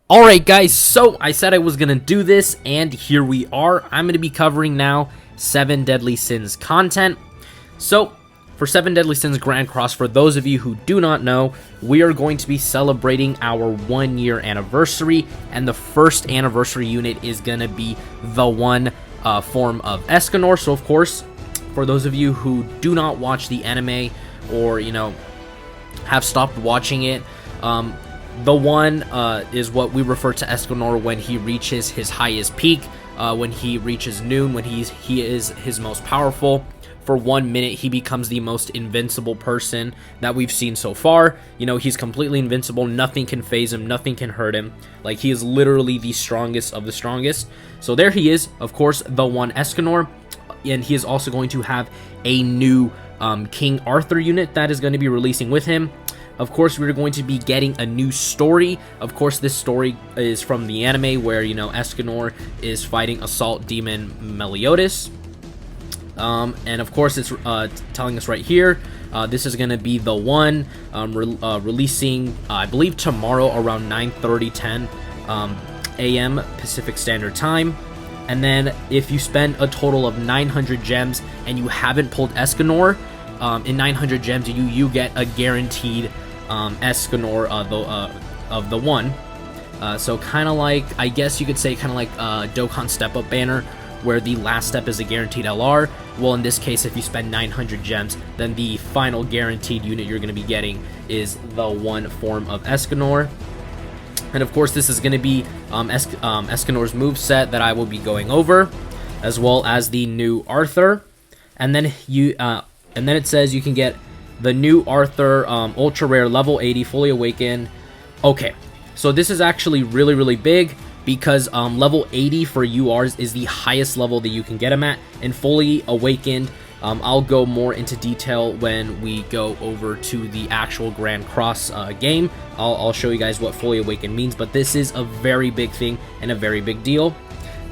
Alright guys, so I said I was going to do this, and here we are. I'm going to be covering now 7 Deadly Sins content. So, for 7 Deadly Sins Grand Cross, for those of you who do not know, we are going to be celebrating our 1-year anniversary, and the first anniversary unit is going to be the one form of Escanor. So of course, for those of you who do not watch the anime, or, have stopped watching it, the one is what we refer to Escanor when he reaches his highest peak, when he reaches noon, when he is his most powerful. For 1 minute, he becomes the most invincible person that we've seen so far. He's completely invincible. Nothing can phase him. Nothing can hurt him. Like, he is literally the strongest of the strongest. So there he is, of course, the one Escanor. And he is also going to have a new King Arthur unit that is going to be releasing with him. Of course, we're going to be getting a new story. Of course, this story is from the anime where, Escanor is fighting Assault Demon Meliodas. And of course, it's telling us right here, this is going to be the one releasing, I believe, tomorrow around 9:30, a.m. Pacific Standard Time. And then if you spend a total of 900 gems and you haven't pulled Escanor, in 900 gems, you get a guaranteed Escanor of the one. So kind of like, I guess you could say, kind of like Dokkan Step Up banner, where the last step is a guaranteed LR. Well, in this case, if you spend 900 gems, then the final guaranteed unit you're going to be getting is the one form of Escanor. And of course, this is going to be Escanor's moveset that I will be going over, as well as the new Arthur. And then it says you can get the new Arthur ultra rare level 80 fully awakened. Okay, so this is actually really big, because level 80 for URs is the highest level that you can get him at. And fully awakened, I'll go more into detail when we go over to the actual Grand Cross game. I'll show you guys what fully awakened means, but this is a very big thing and a very big deal.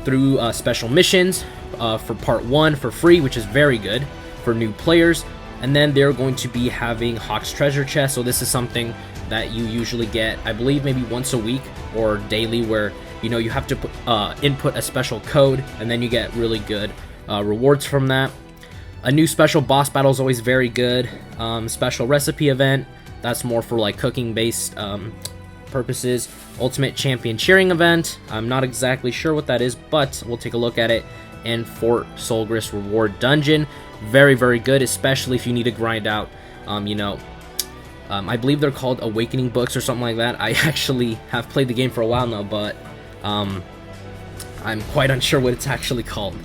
Through special missions for part 1 for free, which is very good for new players. And then they're going to be having Hawk's Treasure Chest. So this is something that you usually get, I believe, maybe once a week or daily, where you have to input a special code, and then you get really good rewards from that. A new special boss battle is always very good. Special recipe event, that's more for like cooking based purposes. Ultimate champion cheering event, I'm not exactly sure what that is, but we'll take a look at it. And Fort Solgris reward dungeon, very good, especially if you need to grind out I believe they're called awakening books or something like that. I actually have played the game for a while now, but I'm quite unsure what it's actually called.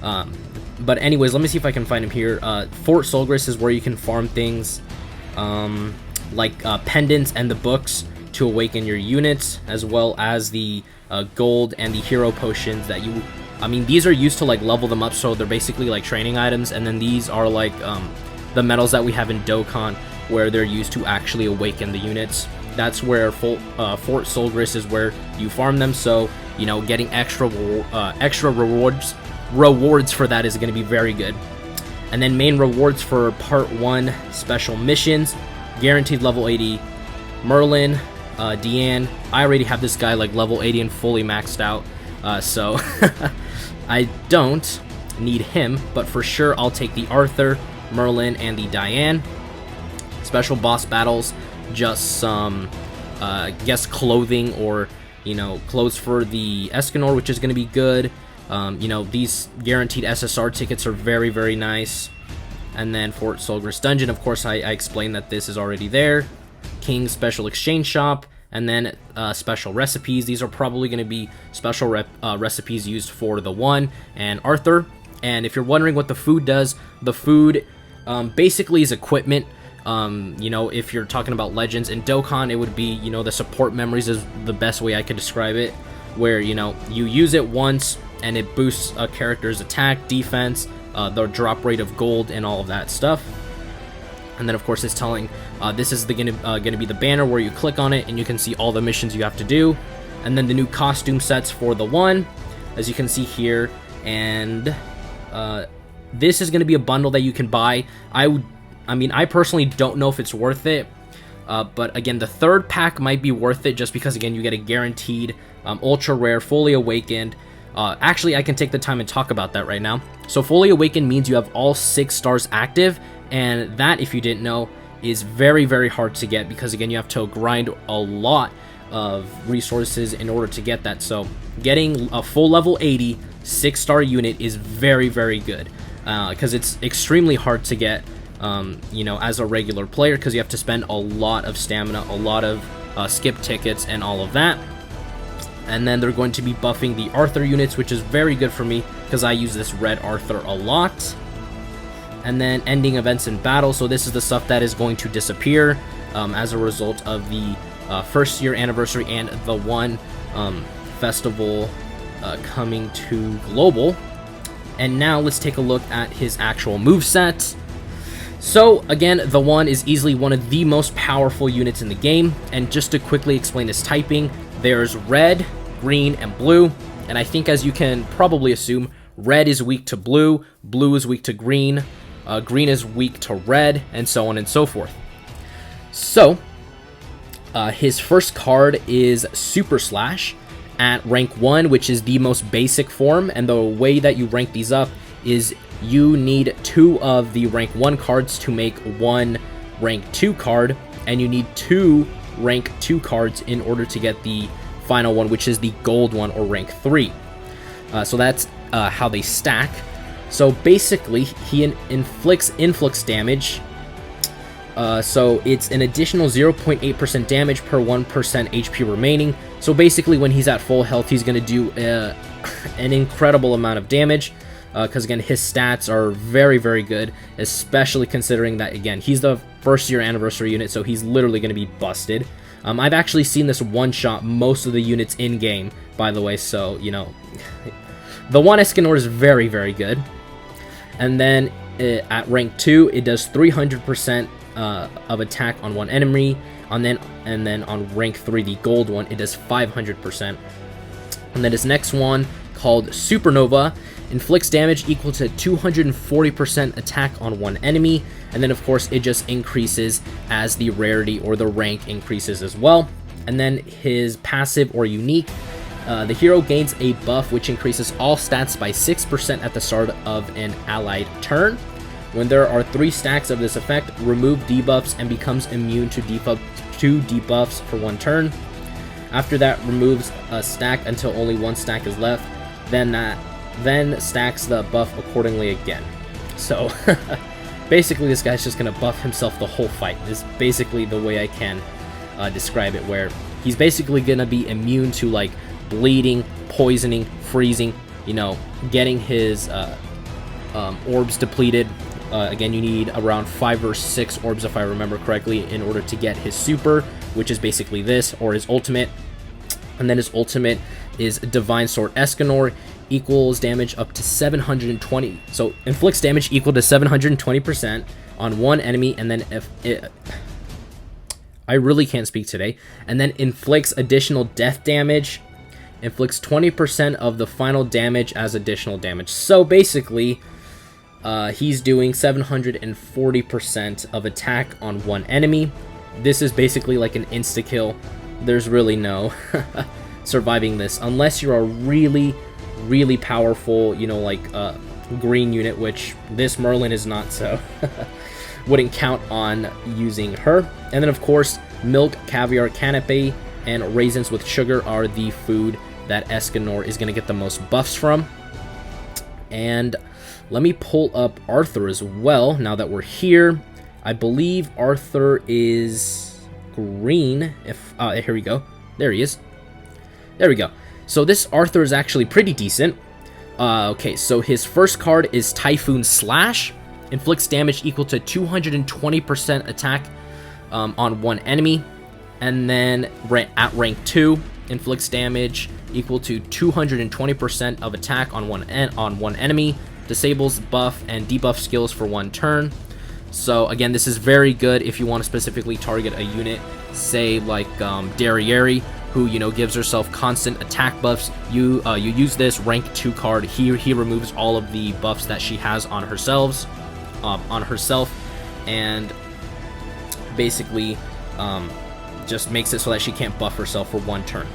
But anyways, let me see if I can find him here. Fort Solgris is where you can farm things like pendants and the books to awaken your units, as well as the gold and the hero potions that these are used to like level them up, so they're basically like training items. And then these are like the medals that we have in Dokkan, where they're used to actually awaken the units. That's where Fort Solgris is where you farm them. So getting extra rewards for that is going to be very good. And then main rewards for part 1 special missions, guaranteed level 80 Merlin, Deanne. I already have this guy like level 80 and fully maxed out, so I don't need him, but for sure I'll take the Arthur, Merlin, and the Diane. Special boss battles, just some guess clothing, or clothes for the Escanor, which is going to be good. These guaranteed SSR tickets are very nice. And then Fort Solgris dungeon, of course, I explained that this is already there. King's special exchange shop, and then special recipes. These are probably going to be special recipes used for the one and Arthur. And if you're wondering what the food does, the food basically is equipment. If you're talking about Legends and Dokkan, it would be, the support memories is the best way I could describe it, where, you use it once and it boosts a character's attack, defense, the drop rate of gold, and all of that stuff. And then, of course, it's telling, this is going to be the banner where you click on it and you can see all the missions you have to do. And then the new costume sets for the one, as you can see here. And this is going to be a bundle that you can buy. I personally don't know if it's worth it. But again, the third pack might be worth it just because, again, you get a guaranteed ultra rare Fully Awakened. Actually, I can take the time and talk about that right now. So Fully Awakened means you have all 6 stars active, and that, if you didn't know, is very, very hard to get because, again, you have to grind a lot of resources in order to get that. So getting a full level 80 6-star unit is very, very good because it's extremely hard to get, you know, as a regular player, because you have to spend a lot of stamina, a lot of skip tickets, and all of that. And then they're going to be buffing the Arthur units, which is very good for me because I use this red Arthur a lot. And then ending events in battle. So this is the stuff that is going to disappear as a result of the first year anniversary and the one festival coming to global. And now let's take a look at his actual moveset. So again, the one is easily one of the most powerful units in the game. And just to quickly explain his typing, there's red, green, and blue. And I think, as you can probably assume, red is weak to blue, blue is weak to green, green is weak to red, and so on and so forth. So his first card is Super Slash at rank 1, which is the most basic form, and the way that you rank these up is you need 2 of the rank 1 cards to make 1 rank 2 card, and you need 2 rank 2 cards in order to get the final one, which is the gold one, or rank 3. So that's how they stack. So basically, he inflicts influx damage. So it's an additional 0.8% damage per 1% HP remaining. So basically, when he's at full health, he's going to do an incredible amount of damage. Because, again, his stats are very, very good, especially considering that, again, he's the first year anniversary unit, so he's literally going to be busted. I've actually seen this one-shot most of the units in-game, by the way, so, you know, the one Escanor is very, very good. And then at rank 2, it does 300% of attack on one enemy, and then on rank 3, the gold one, it does 500%. And then his next one, called Supernova, inflicts damage equal to 240% attack on one enemy, and then of course it just increases as the rarity or the rank increases as well. And then his passive or unique, the hero gains a buff which increases all stats by 6% at the start of an allied turn. When there are 3 stacks of this effect, remove debuffs and becomes immune to debuffs for 1 turn. After that, removes a stack until only 1 stack is left, then stacks the buff accordingly again. So basically this guy's just going to buff himself the whole fight, is basically the way I can describe it, where he's basically going to be immune to like bleeding, poisoning, freezing, you know, getting his orbs depleted. Again, you need around 5 or 6 orbs, if I remember correctly, in order to get his super, which is basically this, or his ultimate. And then his ultimate is Divine Sword Escanor, equals damage up to 720. So inflicts damage equal to 720% on one enemy, and then if it, I really can't speak today. And then inflicts additional death damage, inflicts 20% of the final damage as additional damage. So basically, he's doing 740% of attack on one enemy. This is basically like an insta-kill. There's really no surviving this unless you're a really, really powerful, you know, like green unit, which this Merlin is not, so wouldn't count on using her. And then of course, milk, caviar, canapé, and raisins with sugar are the food that Escanor is going to get the most buffs from. And let me pull up Arthur as well now that we're here. I believe Arthur is green. If here we go. There he is. There we go. So this Arthur is actually pretty decent. Okay, so his first card is Typhoon Slash. Inflicts damage equal to 220% attack on one enemy. And then at rank 2, inflicts damage equal to 220% of attack on one enemy. Disables buff and debuff skills for 1 turn. So again, this is very good if you want to specifically target a unit, say like Derriere, who, you know, gives herself constant attack buffs. You use this rank 2 card. He removes all of the buffs that she has on herself, and basically just makes it so that she can't buff herself for 1 turn.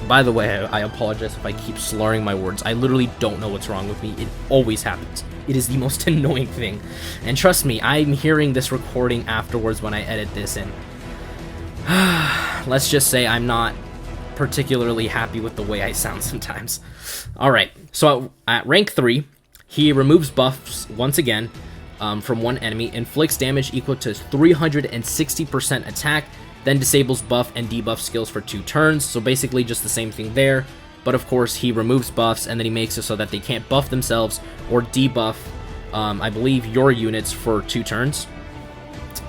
By the way, I apologize if I keep slurring my words. I literally don't know what's wrong with me. It always happens. It is the most annoying thing. And trust me, I'm hearing this recording afterwards when I edit this, and let's just say I'm not particularly happy with the way I sound sometimes. Alright, so at rank 3, he removes buffs once again from one enemy, inflicts damage equal to 360% attack, then disables buff and debuff skills for 2 turns. So basically just the same thing there, but of course he removes buffs and then he makes it so that they can't buff themselves or debuff, I believe, your units for 2 turns.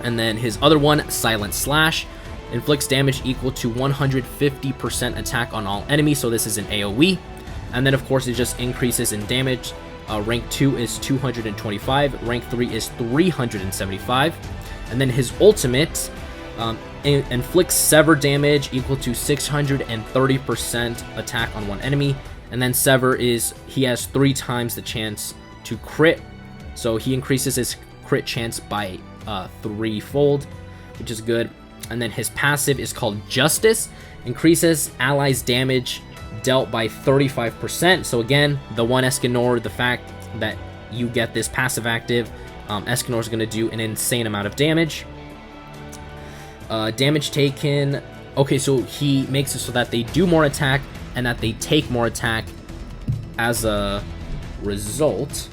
And then his other one, Silent Slash, inflicts damage equal to 150% attack on all enemies, so this is an AoE. And then of course it just increases in damage. Rank 2 is 225, rank 3 is 375. And then his ultimate inflicts Sever damage equal to 630% attack on one enemy. And then Sever is, he has 3 times the chance to crit, so he increases his crit chance by 3-fold, which is good. And then his passive is called Justice, increases allies damage dealt by 35%. So again, the one Escanor, the fact that you get this passive active, Escanor is going to do an insane amount of damage. Damage taken, okay, so he makes it so that they do more attack and that they take more attack as a result.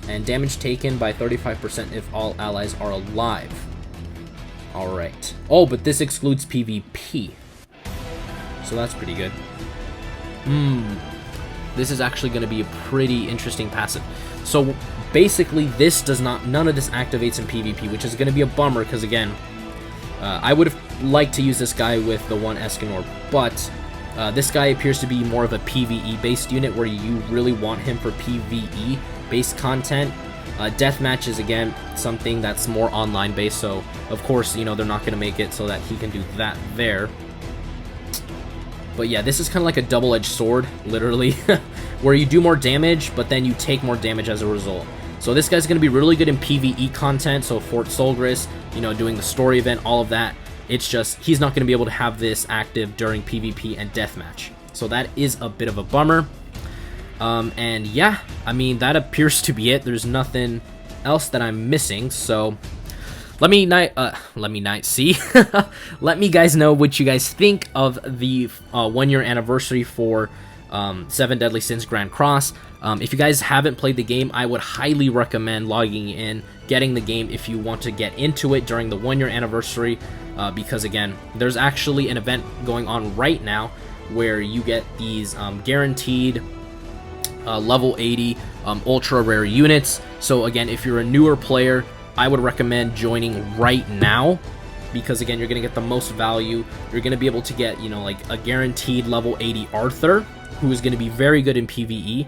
And damage taken by 35% if all allies are alive. Alright. Oh, but this excludes PvP, so that's pretty good. This is actually going to be a pretty interesting passive. So basically this does not, none of this activates in PvP, which is going to be a bummer, because again, I would have liked to use this guy with the one Escanor, but this guy appears to be more of a PvE based unit where you really want him for PvE based content. Deathmatch is again something that's more online based, so of course, you know, they're not going to make it so that he can do that there. But yeah, this is kind of like a double-edged sword, literally, where you do more damage, but then you take more damage as a result. So this guy's going to be really good in PvE content, so Fort Solgris, you know, doing the story event, all of that. It's just, he's not going to be able to have this active during PvP and Deathmatch. So that is a bit of a bummer. And yeah, I mean, that appears to be it. There's nothing else that I'm missing, so let me guys know what you guys think of the 1-year anniversary for 7 Deadly Sins Grand Cross. If you guys haven't played the game, I would highly recommend logging in, getting the game if you want to get into it during the 1-year anniversary, because again, there's actually an event going on right now where you get these guaranteed level 80 ultra rare units. So again, if you're a newer player, I would recommend joining right now, because again, you're going to get the most value. You're going to be able to get, you know, like a guaranteed level 80 Arthur, who is going to be very good in PvE.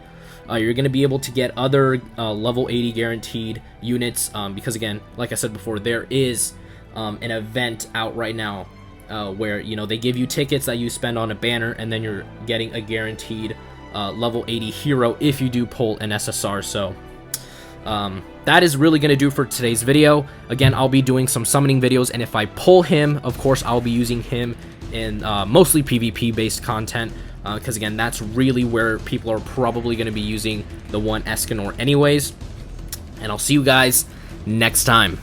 You're going to be able to get other level 80 guaranteed units, because again, like I said before, there is an event out right now where, you know, they give you tickets that you spend on a banner, and then you're getting a guaranteed level 80 hero if you do pull an SSR. So that is really going to do it for today's video. Again, I'll be doing some summoning videos, and if I pull him, of course, I'll be using him in mostly PvP based content, because again, that's really where people are probably going to be using the one Escanor anyways. And I'll see you guys next time.